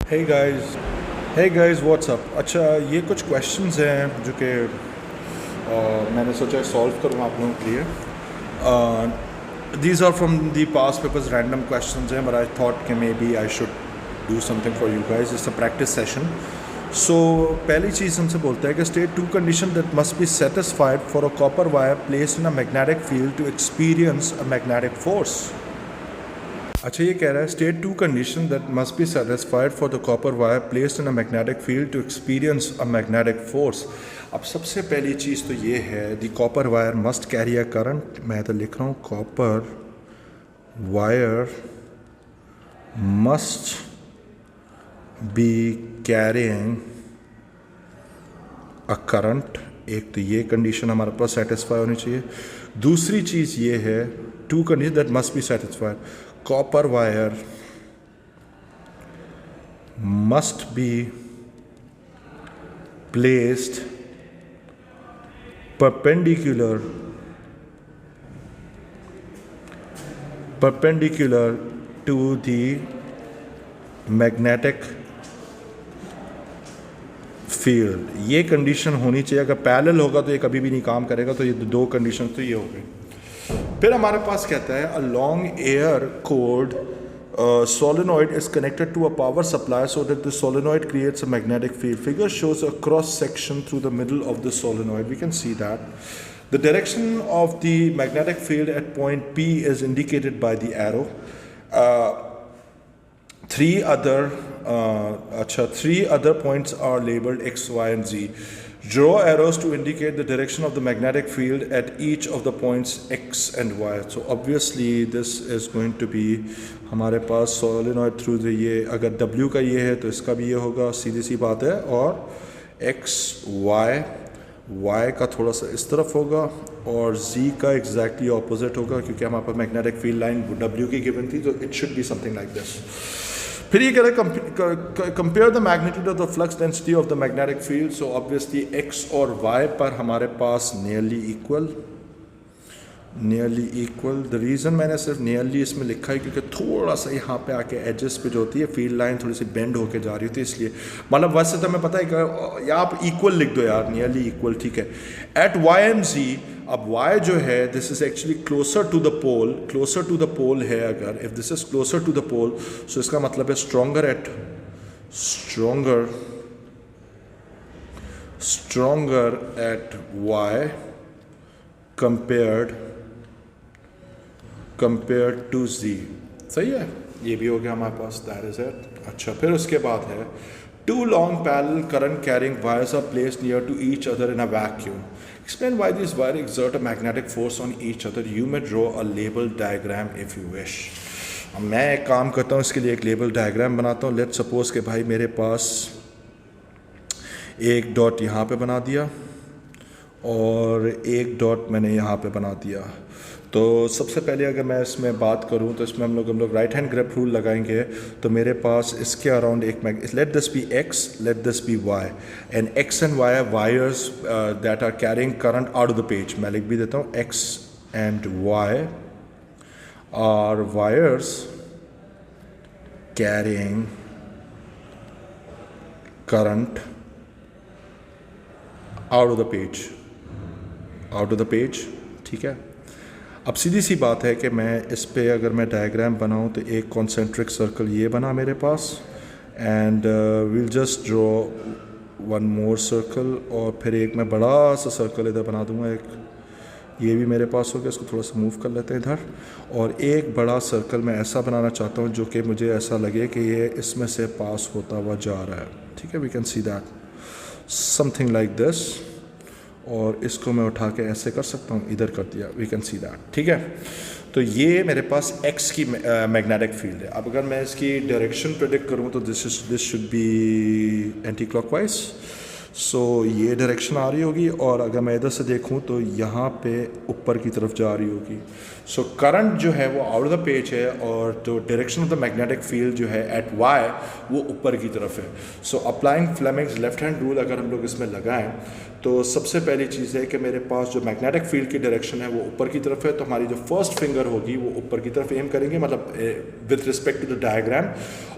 Hey guys what's up. अच्छा, ये कुछ क्वेश्चंस हैं जो कि मैंने सोचा सॉल्व करूँ आप लोगों के लिए। These are from the past papers, random questions हैं, बट आई थॉट कि maybe I should do something for you guys. It's a practice session. So पहली चीज़ हमसे बोलता है कि state two condition that must be satisfied for a copper wire placed in a magnetic field to experience a magnetic force. अच्छा, ये कह रहा है state two condition that must be satisfied for the copper wire placed in a magnetic field to experience a magnetic force. अब सबसे पहली चीज़ तो ये है the copper wire must carry a current. मैं तो लिख रहा हूँ copper wire must be carrying a current. एक तो ये कंडीशन हमारे पास सेटिस्फाई होनी चाहिए। दूसरी चीज़ ये है two condition that must be satisfied, copper wire must be placed perpendicular to the magnetic field। ये कंडीशन होनी चाहिए। अगर पैरेलल होगा तो ये कभी भी नहीं काम करेगा। तो ये दो कंडीशन तो ये हो गई। फिर हमारे पास कहता है a long air cored solenoid is connected to a power supply so that the solenoid creates a magnetic field. Figure shows a cross section through the middle of the solenoid. We can see that the direction of the magnetic field at point P is indicated by the arrow. Three other points are labeled X, Y and Z. Draw arrows to indicate the direction of the magnetic field at each of the points X and Y. So obviously this is going to be हमारे पास solenoid through the ये अगर W का ये है तो इसका भी ये होगा, सीधी सी बात है। और X, Y का थोड़ा सा इस तरफ होगा और Z का एग्जैक्टली ऑपोजिट होगा, क्योंकि हमारे पास मैग्नेटिक फील्ड लाइन W की गिवन थी। तो it should be something like this. फिर ये कह रहे हैं compare the magnitude of the flux density of the magnetic field. So obviously x और वाई पर हमारे पास नियरली इक्वल। द रीज़न मैंने सिर्फ नियरली इसमें लिखा है क्योंकि थोड़ा सा यहाँ पे आके एजेस पे जो होती है फील्ड लाइन थोड़ी सी बेंड होके जा रही होती है, इसलिए। मतलब वैसे तो मैं पता है कि या आप इक्वल लिख दो यार, नियरली इक्वल, ठीक है। एट वाई एंड जी, अब y जो है this is actually closer to the pole है। अगर if this is closer to the pole so इसका मतलब है stronger at y compared to z। सही है, ये भी हो गया हमारे पास, दैट इज इट। अच्छा, फिर उसके बाद है two long parallel current carrying wires are placed near to each other in a vacuum. Explain why these wires exert a magnetic force on each other. You may draw a label diagram if you wish. अब मैं एक काम करता हूँ, इसके लिए एक label diagram बनाता हूँ। लेट्स सपोज कि भाई मेरे पास एक डॉट यहाँ पे बना दिया और एक डॉट मैंने यहाँ पे बना दिया। तो सबसे पहले अगर मैं इसमें बात करूं तो इसमें हम लोग राइट हैंड ग्रिप रूल लगाएंगे। तो मेरे पास इसके अराउंड एक let this be X, let this be Y, and X and Y are wires that are carrying current out of the page. मैं लिख भी देता हूँ, X and Y are wires carrying current out of the page, ठीक है। अब सीधी सी बात है कि मैं इस पे अगर मैं डायग्राम बनाऊं तो एक कॉन्सेंट्रिक सर्कल ये बना मेरे पास, and will just draw one more circle, और फिर एक मैं बड़ा सा सर्कल इधर बना दूंगा। एक ये भी मेरे पास हो गया, इसको थोड़ा सा मूव कर लेते हैं इधर। और एक बड़ा सर्कल मैं ऐसा बनाना चाहता हूँ जो कि मुझे ऐसा लगे कि ये इसमें से पास होता हुआ जा रहा है, ठीक है। We can see that something like this, और इसको मैं उठा के ऐसे कर सकता हूँ, इधर कर दिया, वी कैन सी दैट, ठीक है। तो ये मेरे पास x की मैग्नेटिक फील्ड है। अब अगर मैं इसकी डायरेक्शन प्रेडिक्ट करूँ तो this should be anticlockwise. So ये डायरेक्शन आ रही होगी, और अगर मैं इधर से देखूँ तो यहाँ पे ऊपर की तरफ जा रही होगी। सो करंट जो है वो आउट ऑफ द पेज है, और जो direction of the magnetic field जो है एट वाई वो ऊपर की तरफ है। So applying Fleming's left hand rule अगर हम लोग इसमें लगाएं तो सबसे पहली चीज़ है कि मेरे पास जो मैग्नेटिक फील्ड की डायरेक्शन है वो ऊपर की तरफ है। तो हमारी जो फर्स्ट फिंगर होगी वो ऊपर की तरफ एम करेंगे, मतलब with respect to the diagram.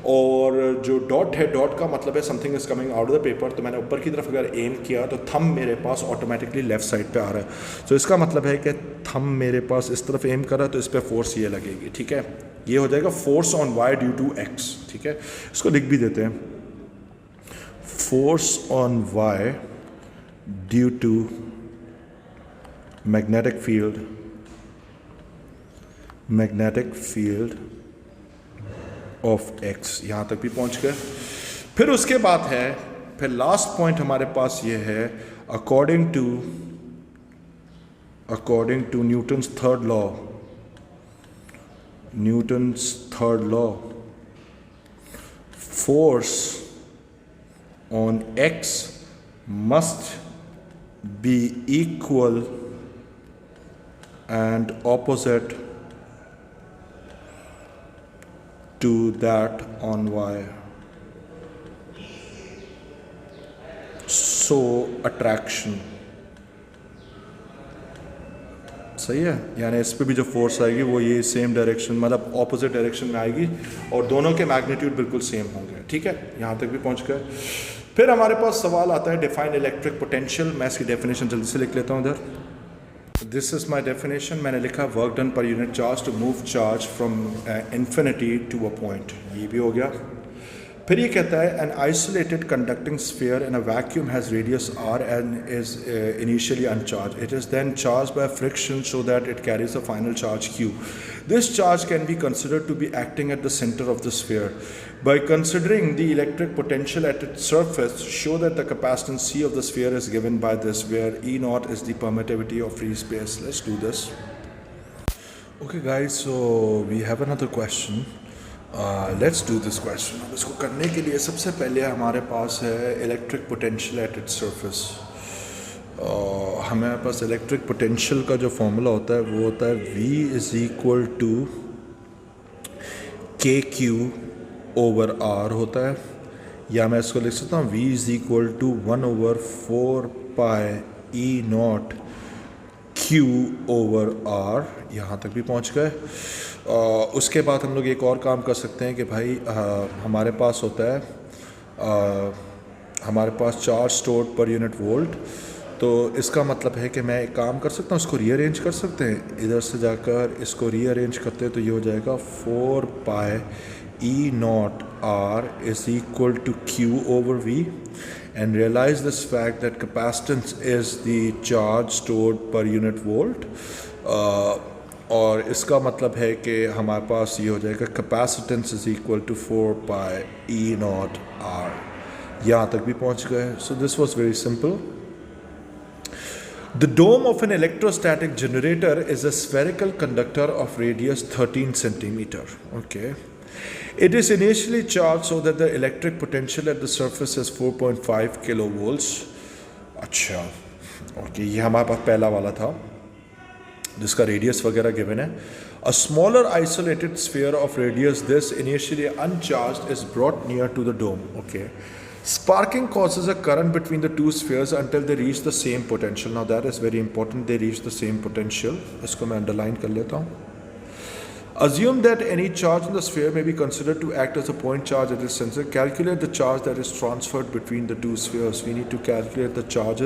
और जो डॉट है, डॉट का मतलब है something is coming out of the paper. तो मैंने ऊपर की तरफ अगर एम किया तो थंब मेरे पास ऑटोमेटिकली लेफ़्ट साइड पे आ रहा है। तो इसका मतलब है कि थंब मेरे पास इस तरफ एम कर रहा है तो इस पर फोर्स ये लगेगी, ठीक है। ये हो जाएगा force on Y due to X, ठीक है। इसको लिख भी देते हैं, force on Y due to magnetic field of X. यहाँ तक भी पहुँच गए। फिर उसके बाद है, फिर लास्ट पॉइंट हमारे पास ये है, according to Newton's third law, force on X must be equal and opposite to that on y. So attraction, सही है। यानी इस पे भी जो फोर्स आएगी वो ये सेम डायरेक्शन, मतलब ऑपोजिट डायरेक्शन में आएगी और दोनों के मैग्नीट्यूड बिल्कुल सेम होंगे, ठीक है। यहाँ तक भी पहुँच गए। फिर हमारे पास सवाल आता है डिफाइन इलेक्ट्रिक पोटेंशियल। मैं इसकी डेफिनेशन जल्दी से लिख लेता हूँ इधर। This is my definition. मैंने लिखा work done per unit charge to move charge from infinity to a point, ये भी हो गया। फिर ये कहता है an isolated conducting sphere in a vacuum has radius r and is initially uncharged. It is then charged by friction so that it carries a final charge q. This charge can be considered to be acting at the center of the sphere. By considering the electric potential at its surface, show that the capacitance C of the sphere is given by this, where E naught is the permittivity of free space. Let's do this. Okay guys, so we have another question. Let's do this question. अब इसको करने के लिए सबसे पहले हमारे पास है electric potential at its surface. हमारे पास इलेक्ट्रिक पोटेंशियल का जो फॉर्मूला होता है वो होता है V is equal to KQ/R होता है, या मैं इसको लिख सकता हूँ V is equal to 1/4π E0 Q/R। यहाँ तक भी पहुँच गए। उसके बाद हम लोग एक और काम कर सकते हैं कि भाई हमारे पास होता है हमारे पास charge stored per unit volt. तो इसका मतलब है कि मैं एक काम कर सकता हूँ, इसको रीअरेंज कर सकते हैं। इधर से जाकर इसको रीअरेंज करते हैं तो ये हो जाएगा 4π E0 R is equal to Q/V, and realize this fact that capacitance is the charge stored per unit volt. और इसका मतलब है कि हमारे पास ये हो जाएगा capacitance is equal to 4π E0 R। यहाँ तक भी पहुँच गए। So this was very simple. The dome of an electrostatic generator is a spherical conductor of radius 13 centimeter. Okay. It is initially charged so that the electric potential at the surface is 4.5 kilovolts. अच्छा, okay, ये हमारे पास पहला वाला था जिसका radius वगैरह given है। A smaller isolated sphere of radius this initially uncharged is brought near to the dome. Okay. Sparking causes a current between the two spheres until they reach the same potential. Now that is very important. They reach the same potential. इसको मैं underline कर लेता हूँ। Assume that any charge in the sphere may be considered to act as a point charge at its center. Calculate the charge that is transferred between the two spheres. We need to calculate the charge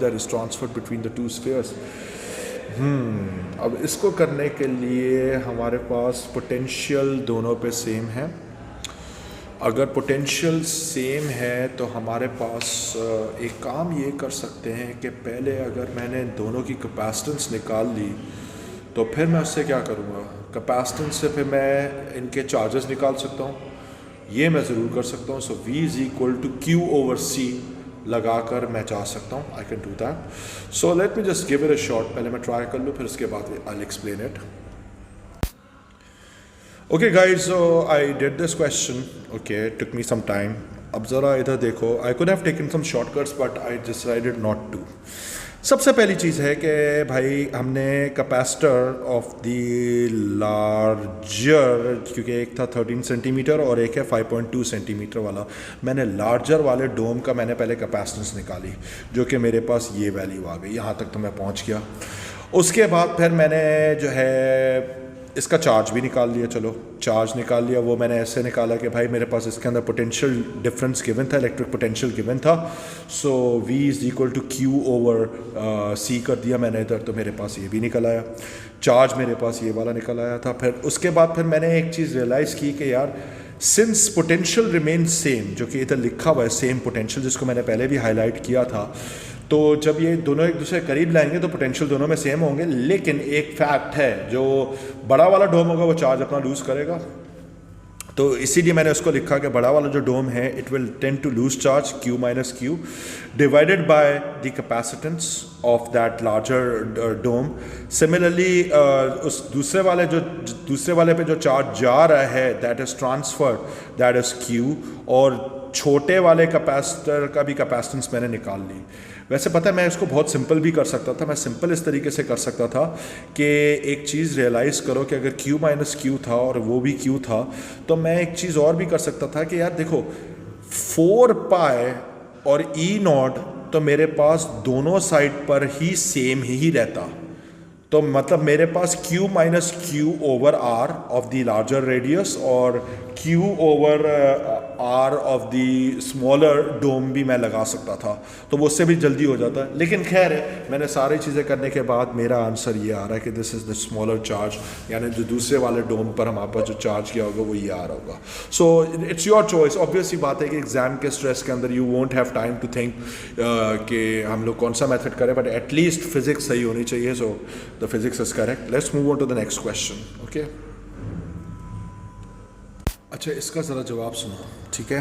that is transferred between the two spheres. अब इसको करने के लिए हमारे पास potential दोनों पे same है। अगर पोटेंशियल सेम है तो हमारे पास एक काम ये कर सकते हैं कि पहले अगर मैंने दोनों की कैपेसिटेंस निकाल ली तो फिर मैं उससे क्या करूँगा, कैपेसिटेंस से फिर मैं इनके चार्जेस निकाल सकता हूँ। ये मैं ज़रूर कर सकता हूँ। So V is equal to Q/C लगाकर मैं जा सकता हूँ। I can do that. So let me just give it a shot. पहले मैं ट्राई कर लूँ, फिर उसके बाद I will explain it. Okay guys, so I did this question. Okay, took me some time. अब ज़रा इधर देखो, I could have taken some shortcuts but I decided not to. सबसे पहली चीज़ है कि भाई हमने कैपेसिटर ऑफ द लार्जर, क्योंकि एक था 13 सेंटीमीटर और एक है 5.2 सेंटीमीटर वाला, मैंने लार्जर वाले डोम का मैंने पहले कैपेसिटेंस निकाली जो कि मेरे पास ये वैल्यू आ गई। यहाँ तक तो मैं पहुँच गया। उसके बाद फिर मैंने जो है इसका चार्ज भी निकाल लिया, चलो चार्ज निकाल लिया। वो मैंने ऐसे निकाला कि भाई मेरे पास इसके अंदर पोटेंशियल डिफरेंस गिवन था, इलेक्ट्रिक पोटेंशियल गिवन था, so V is equal to Q over C कर दिया मैंने इधर, तो मेरे पास ये भी निकल आया। चार्ज मेरे पास ये वाला निकल आया था। फिर उसके बाद फिर मैंने एक चीज़ रियलाइज़ की कि यार सिंस पोटेंशियल रिमेन सेम, जो कि इधर लिखा हुआ है सेम पोटेंशियल, जिसको मैंने पहले भी हाईलाइट किया था, तो जब ये दोनों एक दूसरे करीब लाएंगे तो पोटेंशियल दोनों में सेम होंगे। लेकिन एक फैक्ट है, जो बड़ा वाला डोम होगा वो चार्ज अपना लूज़ करेगा, तो इसीलिए मैंने उसको लिखा कि बड़ा वाला जो डोम है it will tend to lose charge Q minus Q divided by the capacitance of that larger dome. Similarly उस दूसरे वाले पे जो चार्ज जा रहा है that is transfer, that is Q, और छोटे वाले कैपेसिटर का भी कैपेसिटेंस मैंने निकाल ली। वैसे पता है मैं इसको बहुत सिंपल भी कर सकता था, मैं सिंपल इस तरीके से कर सकता था कि एक चीज़ रियलाइज़ करो कि अगर Q माइनस Q था और वो भी Q था, तो मैं एक चीज़ और भी कर सकता था कि यार देखो 4 पाई और E नॉट तो मेरे पास दोनों साइड पर ही सेम ही रहता, तो मतलब मेरे पास Q minus Q over R of the larger radius और Q over R of the smaller dome भी मैं लगा सकता था, तो वो उससे भी जल्दी हो जाता है। लेकिन खैर है, मैंने सारी चीज़ें करने के बाद मेरा आंसर ये आ रहा है कि this is the smaller charge, यानी जो दूसरे वाले डोम पर हमारे पास जो चार्ज किया होगा वो ये आ रहा होगा। So it's your choice. Obvious ही बात है कि एग्जाम के स्ट्रेस के अंदर you won't have time to think कि हम लोग कौन सा मेथड करें, बट एटलीस्ट फिजिक्स सही होनी चाहिए। So the physics is correct. Let's move on to the next question. Okay, अच्छा इसका ज़रा जवाब सुनो, ठीक है।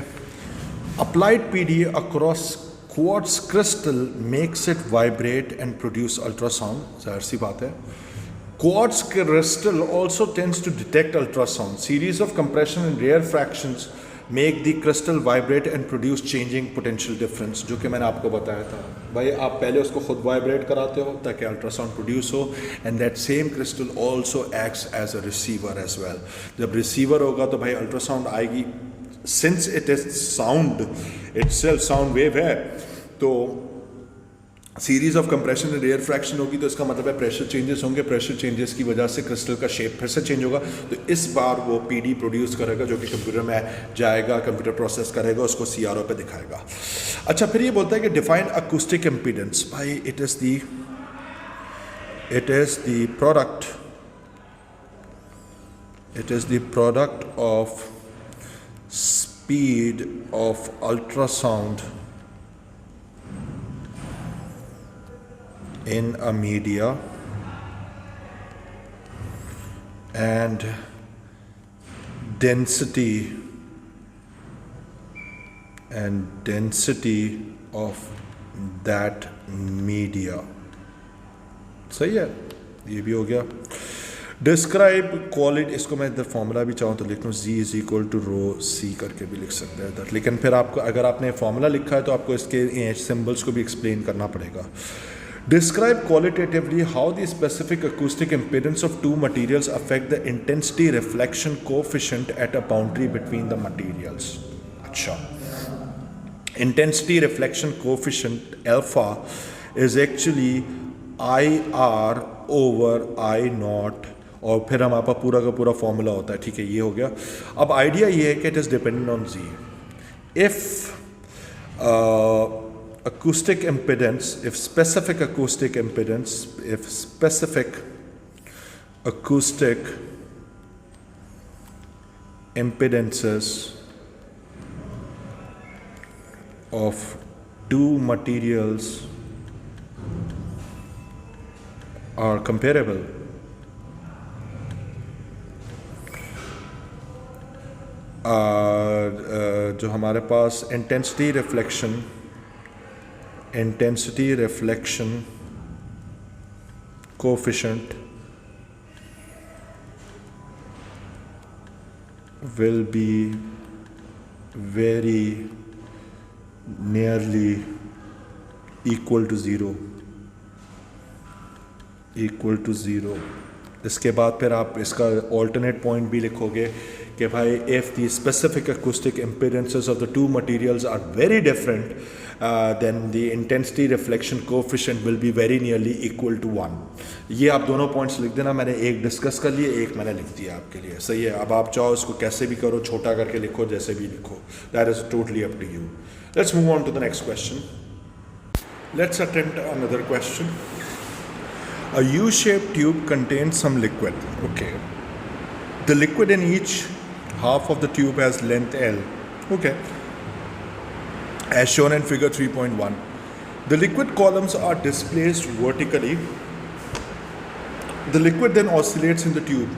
Applied PDA across quartz crystal makes it vibrate and produce ultrasound. जाहिर सी बात है, quartz crystal also tends to detect ultrasound. Series of compression and rarefactions make the crystal vibrate and produce changing potential difference, जो कि मैंने आपको बताया था। भाई आप पहले उसको खुद वाइब्रेट कराते हो ताकि अल्ट्रासाउंड प्रोड्यूस हो, and that same crystal also acts as a receiver as well. जब रिसीवर होगा तो भाई अल्ट्रासाउंड आएगी, since it is sound itself sound wave है, तो series of compression and rarefaction होगी, तो इसका मतलब है प्रेशर चेंजेस होंगे। प्रेशर चेंजेस की वजह से क्रिस्टल का शेप फिर से चेंज होगा, तो इस बार वो PD प्रोड्यूस करेगा, जो कि कंप्यूटर में जाएगा, कंप्यूटर प्रोसेस करेगा, उसको CRO पे दिखाएगा। अच्छा, फिर ये बोलता है कि डिफाइन अकूस्टिक इम्पीडेंस। भाई it is the product of speed of ultrasound in a media and density of that media। सही है, ये भी हो गया। डिस्क्राइब क्वालिटी, इसको मैं इधर फॉर्मूला भी चाहूँ तो लिख लूँ, Z is equal to rho C करके भी लिख सकते हैं इधर, लेकिन फिर आपको अगर आपने फॉर्मूला लिखा है तो आपको इसके सिंबल्स को भी एक्सप्लेन करना पड़ेगा। Describe qualitatively how the specific acoustic impedance of two materials affect the intensity reflection coefficient at a boundary between the materials। अच्छा, intensity reflection coefficient alpha is actually IR over I naught, और फिर हमारे पास पूरा का पूरा formula होता है, ठीक है। ये हो गया। अब आइडिया ये है कि it is dependent on Z। If acoustic impedance, if specific acoustic impedances of two materials are comparable, जो हमारे पास intensity reflection coefficient will be very nearly equal to zero। इसके बाद फिर आप इसका ऑल्टरनेट पॉइंट भी लिखोगे कि भाई if the specific acoustic impedances of the two materials are very different, then the intensity reflection coefficient will be very nearly equal to 1. ये आप दोनों पॉइंट्स लिख देना, मैंने एक डिस्कस कर लिए, एक मैंने लिख दिया आपके लिए, सही है। अब आप चाहो इसको कैसे भी करो, छोटा करके लिखो, जैसे भी लिखो, that is totally up to you. Let's move on to the next question. Let's attempt another question. A U-shaped tube contains some liquid. Okay. The liquid in each half of the tube has length L. Okay. As shown in figure 3.1. The liquid columns are displaced vertically. The liquid then oscillates in the tube.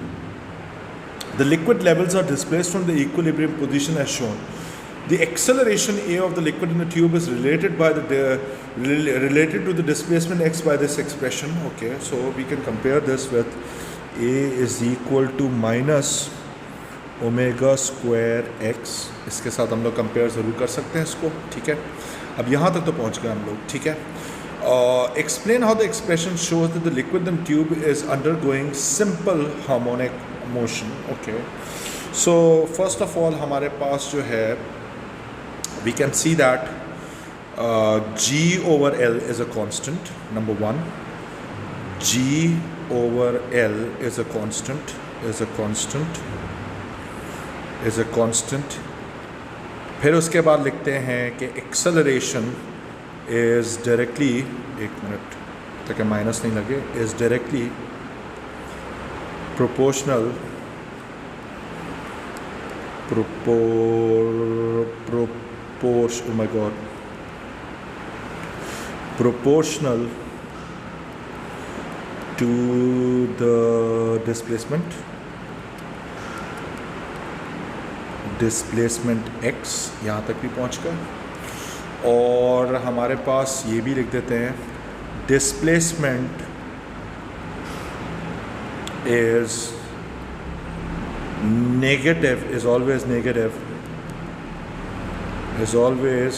The liquid levels are displaced from the equilibrium position as shown. The acceleration A of the liquid in the tube is related to the displacement x by this expression. Okay, so we can compare this with A is equal to minus omega square x. इसके साथ हम लोग compare ज़रूर कर सकते हैं इसको, ठीक है। अब यहाँ तक तो पहुँच गए हम लोग, ठीक है। Explain how the expression shows that the liquid in the tube is undergoing simple harmonic motion. Okay, so first of all हमारे पास जो है we can see that G over L is a constant, number one. G over L is a constant, फिर उसके बाद लिखते हैं कि acceleration is directly, एक मिनट तक माइनस नहीं लगे, is directly proportional to the displacement x, यहाँ तक भी पहुँच गए। और हमारे पास ये भी लिख देते हैं displacement is always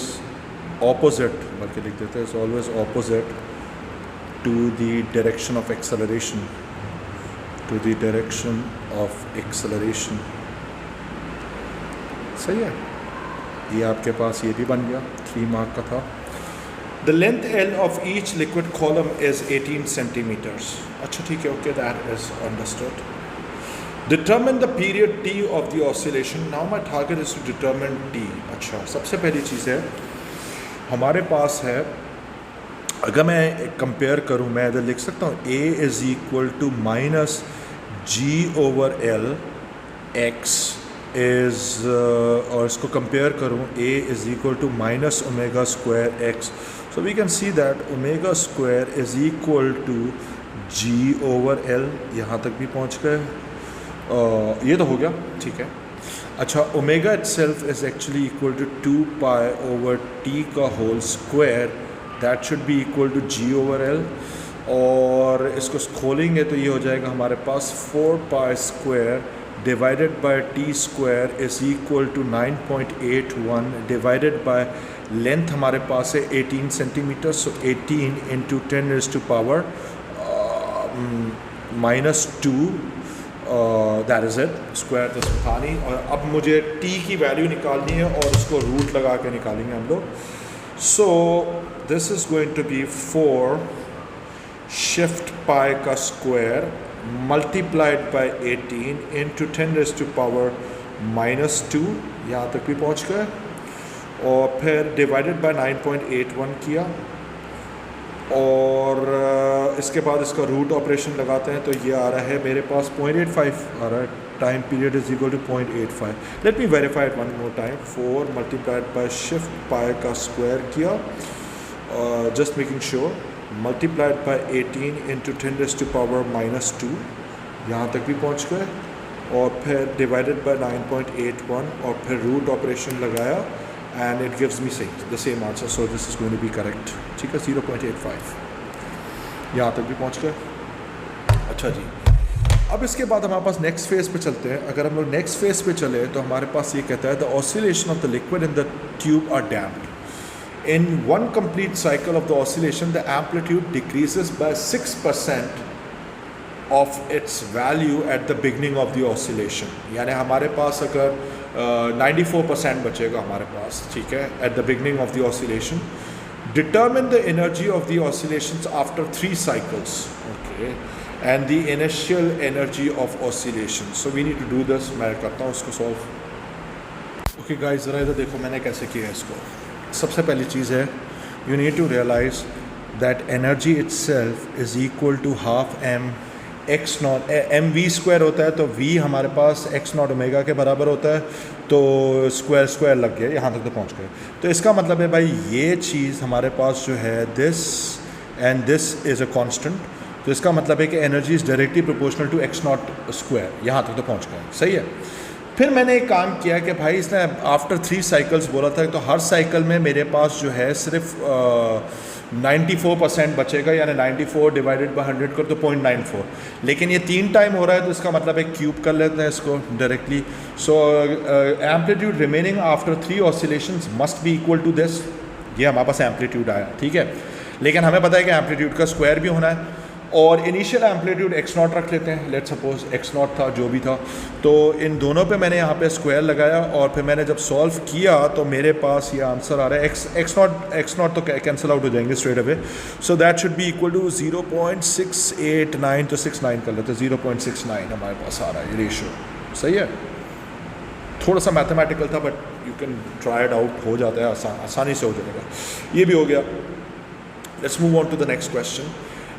opposite, बल्कि लिख देते हैं is always opposite to the direction of acceleration, सही है। ये आपके पास ये भी बन गया, 3 मार्क का था। The length L of each liquid column is 18 centimeters. अच्छा ठीक है, okay, that is understood. Determine the period t of the oscillation. Now my target is to determine t. अच्छा, सबसे पहली चीज़ है हमारे पास है, अगर मैं कंपेयर करूँ, मैं इधर लिख सकता हूँ A is equal to minus G over L x is और इसको कंपेयर करूँ A is equal to minus omega square x. So we can see that omega square is equal to G over L. यहाँ तक भी पहुँच गए, ये तो हो गया, ठीक है। अच्छा, omega itself is actually equal to 2 pi over t का whole square, that should be equal to g over L। और इसको खोलेंगे तो ये हो जाएगा हमारे पास 4 pi square divided by t square is equal to 9.81 divided by length हमारे पास है 18 centimetre, so 18 into 10 raised to power -2, that is it, square तो था नहीं। और अब मुझे t की वैल्यू निकालनी है और उसको रूट लगा के निकालेंगे हम लोग। So this is going to be 4 shift pi का square multiplied by 18 into 10 raised to power -2, यहाँ तक भी पहुँच गए। और फिर डिवाइडेड बाय 9.81 किया, और इसके बाद इसका रूट ऑपरेशन लगाते हैं तो ये आ रहा है मेरे पास 0.85 आ रहा है। Time period is equal to 0.85। Let me verify it one more time. 4 multiplied by shift pi का स्क्वायर किया, just making sure, multiplied by 18 into 10 raised to power -2, यहाँ तक भी पहुँच गए। और फिर डिवाइडेड बाय 9.81 और फिर रूट ऑपरेशन लगाया and it gives me the same answer, so this is going to be correct, ठीक है, 0.85, यहाँ तक भी पहुँच गए। अच्छा जी, अब इसके बाद हमारे पास नेक्स्ट फेज़ पे चलते हैं। अगर हम लोग नेक्स्ट फेज़ पे चले तो हमारे पास ये कहता है the oscillation of the liquid in the tube are damped. In one complete cycle of the oscillation the amplitude decreases by 6% of its value at the beginning of the oscillation. यानी हमारे पास अगर 94% बचेगा हमारे पास, ठीक है, eight the beginning of the oscillation, determine the energy of the oscillations after 3 cycles, okay, and the initial energy of oscillation. So we need to do this. मैं करता हूँ उसको solve. Okay guys, ज़रा इधर देखो मैंने कैसे किया है इसको। सबसे पहली चीज़ है, you need to realize that energy itself is equal to half m x naught, m v square होता है, तो v हमारे पास x नॉट ओमेगा के बराबर होता है, तो स्क्वायर स्क्वायर लग गया, यहाँ तक तो पहुँच गए। तो इसका मतलब है भाई ये चीज़ हमारे पास जो है this and this is a constant, तो इसका मतलब है कि energy is directly proportional to x naught square, यहाँ तक तो पहुँच गए, सही है। फिर मैंने एक काम किया कि भाई इसने आफ्टर 3 साइकिल्स बोला था, तो हर साइकिल में मेरे पास जो है सिर्फ 94% बचेगा, यानी 94 डिवाइडेड बाय 100 कर तो 0.94, लेकिन ये 3 टाइम हो रहा है, तो इसका मतलब है क्यूब कर लेते हैं इसको directly. So amplitude remaining after 3 oscillations must be equal to this, ये हमारे पास एम्पलीट्यूड आया, ठीक है। लेकिन हमें पता है कि एम्पलीट्यूड का स्क्वायर भी होना है, और इनिशियल एम्पलीट्यूड x नॉट रख लेते हैं, लेट सपोज x नॉट था जो भी था, तो इन दोनों पे मैंने यहाँ पे स्क्वायर लगाया, और फिर मैंने जब सॉल्व किया तो मेरे पास ये आंसर आ रहा है x नॉट तो कैंसिल आउट हो जाएंगे straight away, so that should be equal to 0.689, तो 69 कर लेते हैं, 0.69 हमारे पास आ रहा है ये रेशियो, सही है। थोड़ा सा मैथमेटिकल था but you can try it out, हो जाता है, आसानी से हो जाएगा, ये भी हो गया। Let's move on to the next question.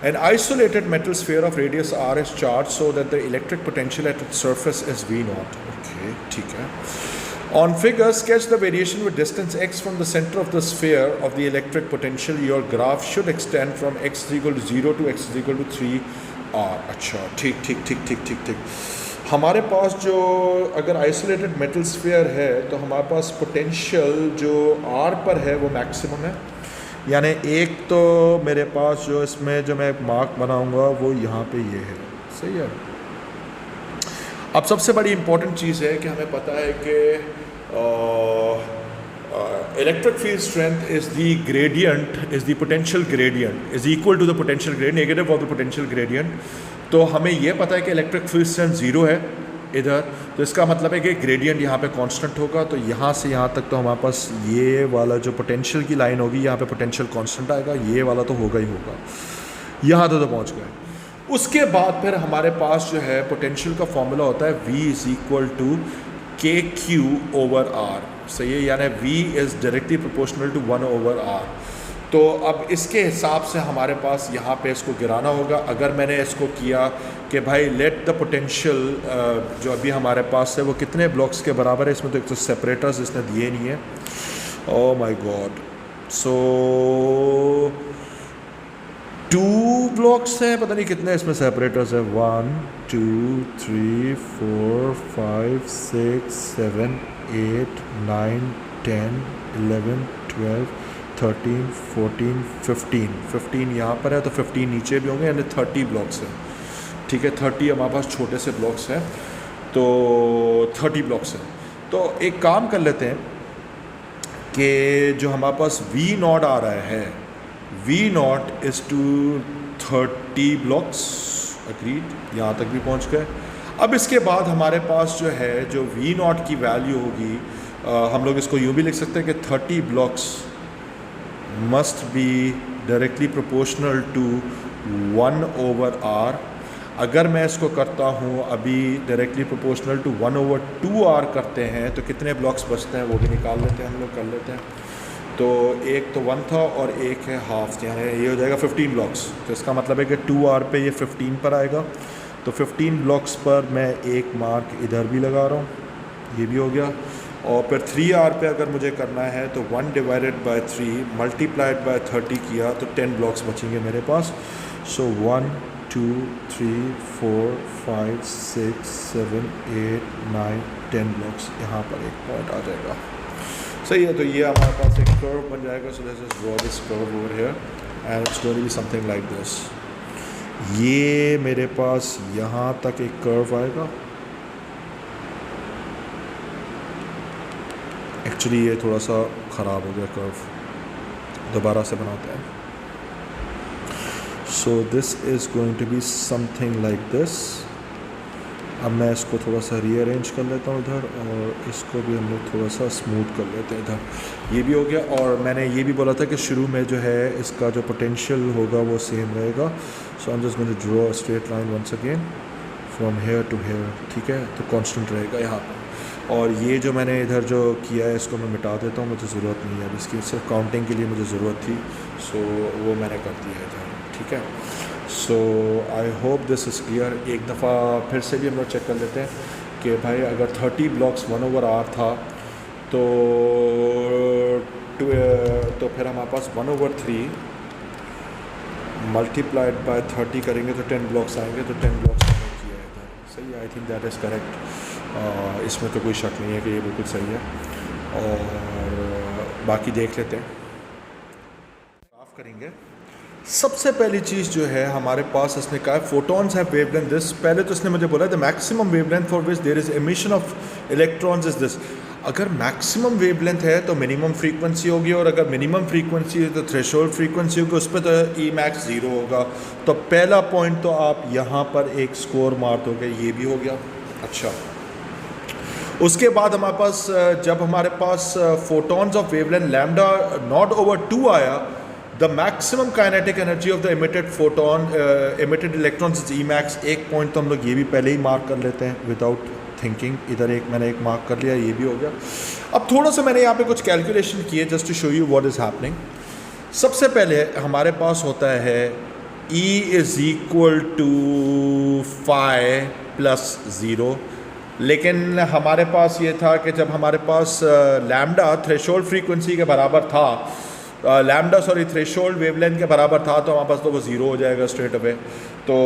An isolated metal sphere of radius r is charged so that the electric potential at its surface is V naught. Okay, ठीक है। On figure, sketch the variation with distance x from the center of the sphere of the electric potential. Your graph should extend from x is equal to 0 to x is equal to 3r. अच्छा, ठीक ठीक ठीक ठीक ठीक ठीक। हमारे पास जो अगर आइसोलेटेड मेटल स्फीयर है, तो हमारे पास पोटेंशियल जो r पर है वो मैक्सिमम है, यानी एक तो मेरे पास जो इसमें जो मैं मार्क बनाऊंगा वो यहाँ पे ये है, सही है। अब सबसे बड़ी इम्पॉर्टेंट चीज़ है कि हमें पता है कि electric field strength is the gradient, is the potential gradient is equal to the potential gradient, negative of the potential gradient. तो हमें ये पता है कि इलेक्ट्रिक फील्ड स्ट्रेंथ 0 है इधर, तो इसका मतलब है कि ग्रेडियंट यहाँ पे कांस्टेंट होगा, तो यहाँ से यहाँ तक तो हमारे पास ये वाला जो पोटेंशियल की लाइन होगी, यहाँ पे पोटेंशियल कांस्टेंट आएगा, ये वाला तो होगा ही होगा, यहाँ तो पहुँच गए। उसके बाद फिर हमारे पास जो है पोटेंशियल का फॉर्मूला होता है V is equal to k q over r, सही है, यानी V is directly proportional to 1 over r. तो अब इसके हिसाब से हमारे पास यहाँ पे इसको गिराना होगा। अगर मैंने इसको किया कि भाई लेट द पोटेंशियल जो अभी हमारे पास है वो कितने ब्लॉक्स के बराबर है, इसमें तो एक तो सेपरेटर्स इसने दिए नहीं है, oh my God, so 2 blocks हैं, पता नहीं कितने इसमें सेपरेटर्स है, 1 2 3 4 5 6 7 8 9 10 11 12 13 14 15 यहाँ पर है, तो 15 नीचे भी होंगे, यानी 30 ब्लॉक्स हैं, ठीक है। 30 हमारे पास छोटे से ब्लॉक्स हैं, तो 30 ब्लॉक्स हैं। तो एक काम कर लेते हैं कि जो हमारे पास V नॉट आ रहा है, V naught is to 30 blocks, agreed, यहाँ तक भी पहुँच गए। अब इसके बाद हमारे पास जो है जो V नॉट की वैल्यू होगी, हम लोग इसको यूँ भी लिख सकते हैं कि 30 blocks must be directly proportional to 1 over r। अगर मैं इसको करता हूँ अभी directly proportional to 1 over 2r करते हैं, तो कितने ब्लॉक्स बचते हैं वो भी निकाल लेते हैं, हम लोग कर लेते हैं। तो एक तो 1 था और एक है हाफ, यानी ये हो जाएगा 15 ब्लॉक्स, तो इसका मतलब है कि 2r पे ये 15 पर आएगा, तो 15 ब्लॉक्स पर मैं एक मार्क इधर भी लगा रहा हूँ, ये भी हो गया। और फिर 3r पे अगर मुझे करना है तो 1 डिवाइडेड बाय 3 मल्टीप्लाइड बाय 30 किया तो 10 ब्लॉक्स बचेंगे मेरे पास। सो 1 2 3 4 5 6 7 8 9 10 ब्लॉक्स, यहाँ पर एक पॉइंट आ जाएगा, सही है। तो ये हमारे पास एक कर्व बन जाएगा। So let's just draw this curve over here and it's going to be something like this. ये मेरे पास यहाँ तक एक कर्व आएगा, एक्चुअली ये थोड़ा सा ख़राब हो गया कर्व, दोबारा से बनाते हैं। So this is going to be something like this. अब मैं इसको थोड़ा सा रीअरेंज कर लेता हूँ इधर, और इसको भी हम लोग थोड़ा सा स्मूथ कर लेते हैं इधर। ये भी हो गया। और मैंने ये भी बोला था कि शुरू में जो है इसका जो पोटेंशियल होगा वो सेम रहेगा। So I am just going to draw a straight line once again from here to here, ठीक है। तो कांस्टेंट रहेगा यहाँ पर। और ये जो मैंने इधर जो किया है इसको मैं मिटा देता हूँ, मुझे ज़रूरत नहीं है अब इसकी, सिर्फ काउंटिंग के लिए मुझे ज़रूरत थी। सो वो मैंने कर दिया है इधर, ठीक है। So I hope this is clear. एक दफ़ा फिर से भी हम लोग चेक कर लेते हैं कि भाई अगर 30 ब्लॉक्स 1/r था तो फिर हमारे पास 1/3 मल्टीप्लाइड बाय 30 करेंगे तो 10 ब्लॉक्स आएंगे। तो 10 ब्लॉक्स हमने किया है इधर, सही। I think that is correct. इसमें तो कोई शक नहीं है कि ये बिल्कुल सही है। और बाकी देख लेते हैं, साफ करेंगे। सबसे पहली चीज़ जो है हमारे पास, इसने कहा है फोटॉन्स हैं वेवलेंथ दिस। पहले तो इसने मुझे बोला the maximum wavelength for which there is emission of electrons is this. अगर मैक्सिमम वेवलेंथ है तो मिनिमम फ्रीक्वेंसी होगी, और अगर मिनिमम फ्रीक्वेंसी है तो थ्रेशोल्ड फ्रीक्वेंसी होगी, उस पर तो ई मैक्स 0 होगा। तो पहला पॉइंट तो आप यहाँ पर एक स्कोर मार दोगे, ये भी हो गया। अच्छा, उसके बाद हमारे पास जब हमारे पास photons of wavelength lambda not over 2 आया, the maximum kinetic energy of the emitted photon emitted electrons is E max. एक पॉइंट तो हम लोग ये भी पहले ही मार्क कर लेते हैं विदाउट थिंकिंग। इधर मैंने एक मार्क कर लिया, ये भी हो गया। अब थोड़ा सा मैंने यहाँ पे कुछ कैलकुलेशन किए just to show you what is happening. सबसे पहले हमारे पास होता है E is equal to phi plus 0, लेकिन हमारे पास ये था कि जब हमारे पास लैम्डा थ्रेशोल्ड फ्रीक्वेंसी के बराबर था, थ्रेशोल्ड वेवलेंथ के बराबर था, तो हमारे पास तो वो 0 हो जाएगा स्ट्रेट अवे। तो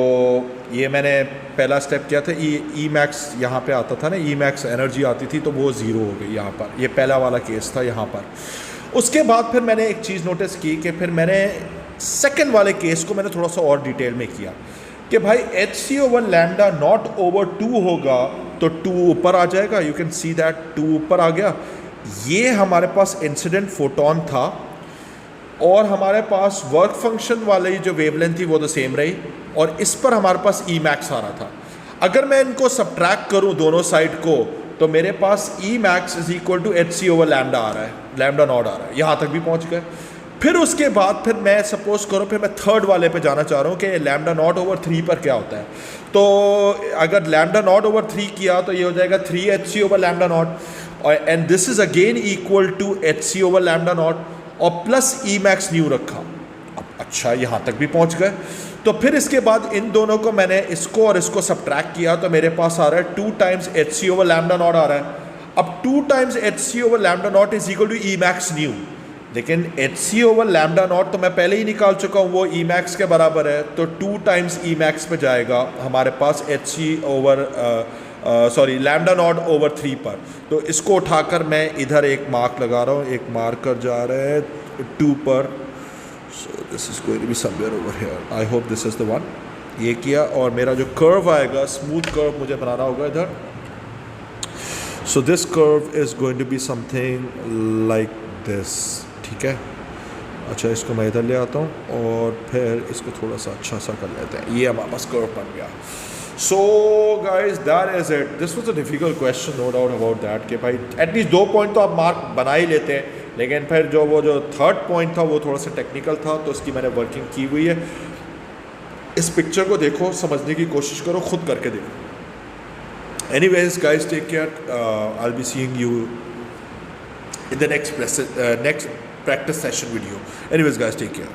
ये मैंने पहला स्टेप किया था। ई मैक्स यहाँ पे आता था ना, ई मैक्स एनर्जी आती थी, तो वो 0 हो गई यहाँ पर। ये पहला वाला केस था यहाँ पर। उसके बाद फिर मैंने एक चीज़ नोटिस की कि फिर मैंने सेकेंड वाले केस को मैंने थोड़ा सा और डिटेल में किया कि भाई HC/λ नॉट ओवर 2 होगा तो 2 ऊपर आ जाएगा। यू कैन सी दैट 2 ऊपर आ गया। ये हमारे पास इंसिडेंट फोटोन था, और हमारे पास वर्क फंक्शन वाली जो वेवलेंथ थी वो तो सेम रही, और इस पर हमारे पास ई मैक्स आ रहा था। अगर मैं इनको सब्ट्रैक्ट करूं दोनों साइड को, तो मेरे पास E max is equal to HC/λ आ रहा है, लैम्डा नॉट आ रहा है। यहाँ तक भी पहुँच गए। फिर उसके बाद फिर मैं सपोज करो, फिर मैं थर्ड वाले पे जाना चाह रहा हूँ कि लैम्डा नॉट ओवर 3 पर क्या होता है। तो अगर लैम्डा नॉट ओवर 3 किया तो ये हो जाएगा 3HC/λ, और and this is again equal to HC/λ और प्लस ई मैक्स न्यू रखा। अब अच्छा, यहाँ तक भी पहुँच गए। तो फिर इसके बाद इन दोनों को मैंने इसको और इसको सब्ट्रैक्ट किया, तो मेरे पास आ रहा है 2 टाइम्स HC/λ आ रहा है। अब 2 times HC/λ is equal to E max nu, लेकिन HC/λ तो मैं पहले ही निकाल चुका हूँ, वो ई मैक्स के बराबर है। तो 2 टाइम्स ई मैक्स पे जाएगा हमारे पास लैम्डा नॉट ओवर 3 पर। तो इसको उठाकर मैं इधर एक मार्क लगा रहा हूँ, एक मार्कर जा रहा है 2 पर। So this is going to be somewhere over here. I hope this is the one. ये किया, और मेरा जो कर्व आएगा, स्मूथ कर्व मुझे बनाना होगा इधर। So this curve is going to be something like this, ठीक है। अच्छा, इसको मैं इधर ले आता हूँ और फिर इसको थोड़ा सा अच्छा सा कर लेते हैं। ये हमारे पास कर्व बन गया। So guys, that is it. This was a difficult question, no doubt about that, कि भाई एटलीस्ट 2 पॉइंट तो आप मार्क बना ही लेते हैं, लेकिन फिर जो थर्ड पॉइंट था वो थोड़ा सा टेक्निकल था, तो उसकी मैंने वर्किंग की हुई है। इस पिक्चर को देखो, समझने की कोशिश करो, खुद करके देखो। Anyways guys, take care. I'll be seeing you in the next practice session video. Anyways guys, take care.